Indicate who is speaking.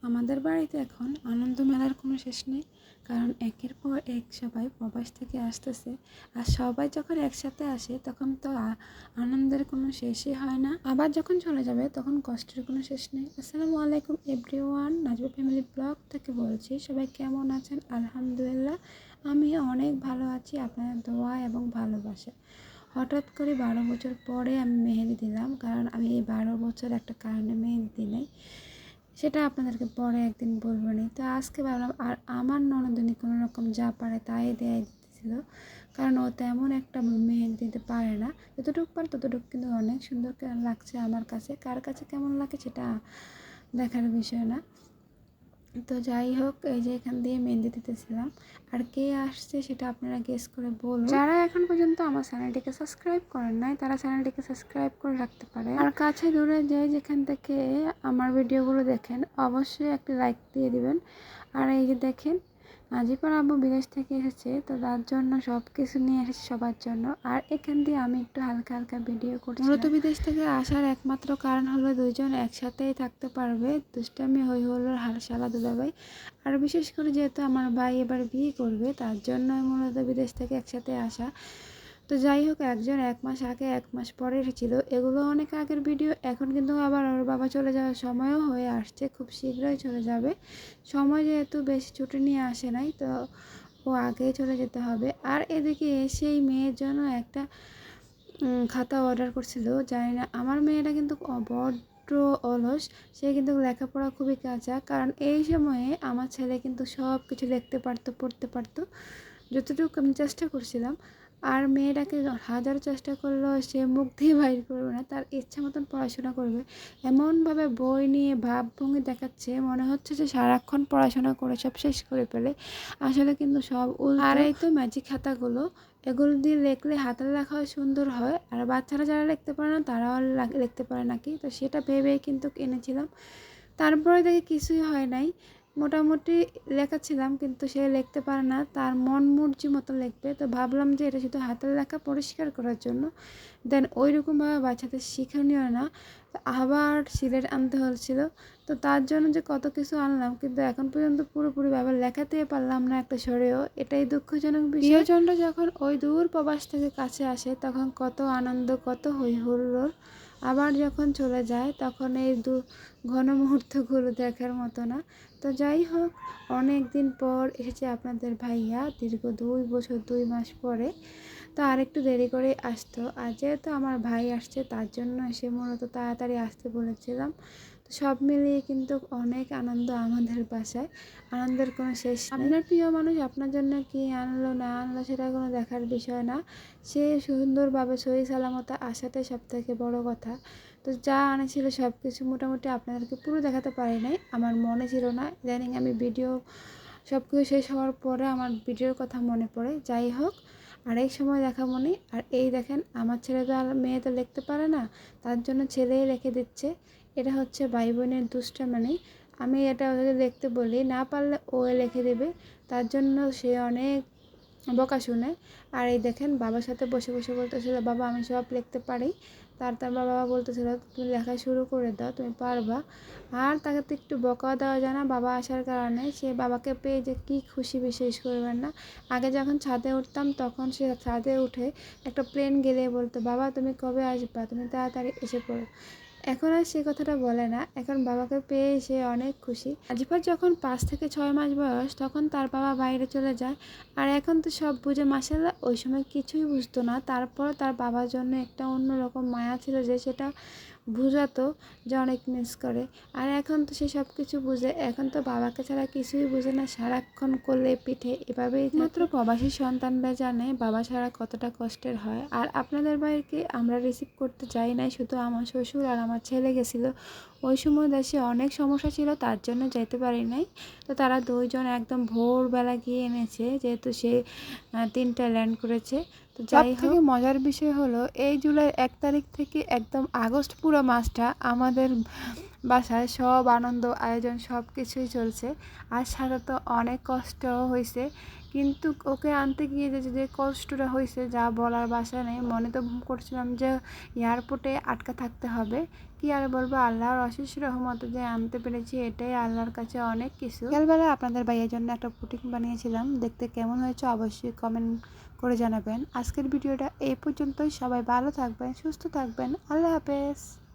Speaker 1: আমাদের বাড়িতে এখন আনন্দ মেলার কোনো শেষ নেই, কারণ একের পর এক সবাই প্রবাস থেকে আসতেছে। আর সবাই যখন একসাথে আসে তখন তো আনন্দের কোনো শেষই হয় না। আবার যখন চলে যাবে তখন কষ্টের কোনো শেষ নেই। আসসালামু আলাইকুম এভরিওয়ান, নাজবা ফ্যামিলি ব্লগ থেকে বলছি। সবাই কেমন আছেন? আলহামদুলিল্লাহ, আমি অনেক ভালো আছি আপনাদের দোয়া এবং ভালোবাসা। হঠাৎ করে 12 বছর পরে আমি মেহেদি দিলাম, কারণ আমি এই 12 বছর একটা কারণে মেহেদি দিই নাই, সেটা আপনাদেরকে পরে একদিন বলবো নি। তো আজকে ভাবলাম, আর আমার ননদিনী কোনো রকম যা পারে তাই দেয় দিতেছিল, কারণ ও তেমন একটা মেহেদি দিতে পারে না। যতটুকু পারে ততটুকু কিন্তু অনেক সুন্দর লাগছে আমার কাছে। কার কাছে কেমন লাগে সেটা দেখার বিষয় না। তো যাই হোক, এই যে এখান দিয়ে মেহেন্দি দিতেছিলাম। আর কে আসছে সেটা আপনারা গেস করে বলুন। যারা এখন পর্যন্ত আমার চ্যানেলটিকে সাবস্ক্রাইব করেন নাই তারা চ্যানেলটিকে সাবস্ক্রাইব করে রাখতে পারে। আর কাছে দূরে যে যেখান থেকে আমার ভিডিওগুলো দেখেন অবশ্যই একটা লাইক দিয়ে দিবেন। আর এই যে দেখেন, নাজিপার আব্বু বিদেশ থেকে এসেছে, তো তার জন্য সব কিছু নিয়ে এসেছে সবার জন্য। আর এখান দিয়ে আমি একটু হালকা হালকা ভিডিও করছি। মূলত বিদেশ থেকে আসার একমাত্র কারণ হলো দুইজন একসাথেই থাকতে পারবে, দুষ্টামি হই হলো শালা দুলাভাই। আর বিশেষ করে যেহেতু আমার ভাই এবার বিয়ে করবে, তার জন্য মূলত বিদেশ থেকে একসাথে আসা। তো যাই হোক, একজন 1 মাস আগে 1 মাস পরে এসেছিল, এগুলো অনেক আগের ভিডিও। এখন কিন্তু আবার ওর বাবা চলে যাওয়ার সময়ও হয়ে আসছে, খুব শীঘ্রই চলে যাবে। সময় যেহেতু বেশি ছুটি নিয়ে আসে নাই, তো ও আগেই চলে যেতে হবে। আর এদিকে সেই মেয়ের জন্য একটা খাতা অর্ডার করছিল। জানি না, আমার মেয়েটা কিন্তু বড্ড অলস, সে কিন্তু লেখাপড়া খুবই কাঁচা। কারণ এই সময়ে আমার ছেলে কিন্তু সব কিছু লিখতে পারতো, পড়তে পারতো, যতটুকু আমি চেষ্টা করছিলাম। আর মেয়েটাকে হাজার চেষ্টা করলেও সে মুখ দিয়ে বাইর করবে না, তার ইচ্ছা মতন পড়াশোনা করবে। এমনভাবে বই নিয়ে ভাবভঙ্গি দেখাচ্ছে, মনে হচ্ছে যে সারাক্ষণ পড়াশোনা করে সব শেষ করে ফেলে। আসলে কিন্তু সব উল্টো। আর এই তো ম্যাজিক খাতাগুলো, এগুলো দিয়ে লিখলে হাতের লেখাও সুন্দর হয়। আর বাচ্চারা যারা লিখতে পারে না তারাও লিখতে পারে নাকি, তো সেটা ভেবেই কিন্তু এনেছিলাম। তারপরে দেখি কিছুই হয় নাই, মোটামুটি লেখাচ্ছিলাম, কিন্তু সে লিখতে পারে না, তার মন মর্জি মতো লিখবে। তো ভাবলাম যে এটা শুধু হাতের লেখা পরিষ্কার করার জন্য, দেন ওইরকমভাবে বাচ্চাদের শিক্ষণীয় না, আবার সিলেট আনতে হচ্ছিল। তো তার জন্য যে কত কিছু আনলাম, কিন্তু এখন পর্যন্ত পুরোপুরিভাবে লেখাতে পারলাম না একটা সরেও, এটাই দুঃখজনক বিষয়। প্রিয়জনরা যখন ওই দূর প্রবাস থেকে কাছে আসে তখন কত আনন্দ, কত হই হুল্লোড়। আবার যখন চলে যায় তখন এই ঘন মুহূর্তগুলো দেখার মতো না। তো যাই হোক, অনেক দিন পর এসেছে আপনাদের ভাইয়া, দীর্ঘ 2 বছর 2 মাস পরে। তো আরেকটু দেরি করে আসতো, আর যেহেতু আমার ভাই আসছে তার জন্য এসে মূলত তাড়াতাড়ি আসতে বলেছিলাম। তো সব মিলিয়ে কিন্তু অনেক আনন্দ আমাদের বাসায়, আনন্দের কোনো শেষ নেই। আপনার প্রিয় মানুষ আপনার জন্য কি আনলো না আনলো সেটা কোনো দেখার বিষয় না, সে সুন্দরভাবে সহি সালামতে আসাটাই সব থেকে বড় কথা। তো যা আনেছিল সব কিছু মোটামুটি আপনাদেরকে পুরো দেখাতে পারি নাই, আমার মনে ছিল না। ইদানিং আমি ভিডিও সব কিছু শেষ হওয়ার পরে আমার ভিডিওর কথা মনে পড়ে। যাই হোক, আরেক সময় দেখা মনে। আর এই দেখেন, আমার ছেলে তো আর মেয়ে তো লিখতে পারে না, তার জন্য ছেলেই রেখে দিচ্ছে। এটা হচ্ছে ভাই বোনের দুষ্টামি। আমি এটা ওদের দেখতে বলি, না পারলে ও লিখে দেবে, তার জন্য সে অনেক বকা শুনে। আর এই দেখেন, বাবার সাথে বসে বসে বলতেছিল, বাবা আমি সব লিখতে পারি। তার বাবা বলতেছিল, তুমি লেখা শুরু করে দাও, তুমি পারবা। আর তাকে তো একটু বকা দেওয়া যায় না বাবা আসার কারণে। সে বাবাকে পেয়ে যে কি খুশি বিশেষ করবেন না। আগে যখন ছাদে উঠতাম তখন সে ছাদে উঠে একটা প্লেন গেলে বলতো, বাবা তুমি কবে আসবা, তুমি তাড়াতাড়ি এসে পড়ো। এখন আর সে কথাটা বলে না, এখন বাবাকে পেয়ে সে অনেক খুশি। আজিফার যখন 5 থেকে 6 মাস বয়স তখন তার বাবা বাইরে চলে যায়। আর এখন তো সব বুঝে মাশাআল্লাহ, ওই সময় কিছুই বুঝতো না, তারপর তার বাবার জন্য একটা অন্যরকম মায়া ছিল যে সেটা বুঝাতো যে অনেক মিস করে। আর এখন তো সে সব কিছু বুঝে, এখন তো বাবাকে ছাড়া কিছুই বুঝে না, সারাক্ষণ কোলে পিঠে এভাবেই। মাত্র প্রবাসী সন্তানরা জানে বাবা ছাড়া কতটা কষ্টের হয়। আর আপনাদের বাড়িকে আমরা রিসিভ করতে যাই নাই, শুধু আমার শ্বশুর আর আমার ছেলে গেছিলো। ওই সময় দেশে অনেক সমস্যা ছিল, তার জন্য যেতে পারি নাই। তো তারা দুইজন একদম ভোরবেলা গিয়ে এনেছে, যেহেতু সে 3টায় ল্যান্ড করেছে। তো যাই হোক, থেকে মজার বিষয় হলো এই জুলাই 1 তারিখ থেকে একদম আগস্ট পুরো মাসটা আমাদের বাসায় সব আনন্দ আয়োজন সব কিছুই চলছে। আর সাথে তো অনেক কষ্ট হয়েছে, কিন্তু ওকে আনতে গিয়ে যে কষ্টটা হয়েছে যা বলার ভাষা নেই। মনে তো করছিলাম যে এয়ারপোর্টে আটকা থাকতে হবে, কি আর বলবো, আল্লাহর অশেষ রহমত যে আনতে পেরেছি, এটাই আল্লাহর কাছে অনেক কিছু। বিকালবেলা আপনাদের ভাইয়ের জন্য একটা পুটিং বানিয়েছিলাম, দেখতে কেমন হয়েছে অবশ্যই কমেন্ট করে জানাবেন। আজকের ভিডিওটা এই পর্যন্তই। সবাই ভালো থাকবেন, সুস্থ থাকবেন। আল্লাহ হাফেজ।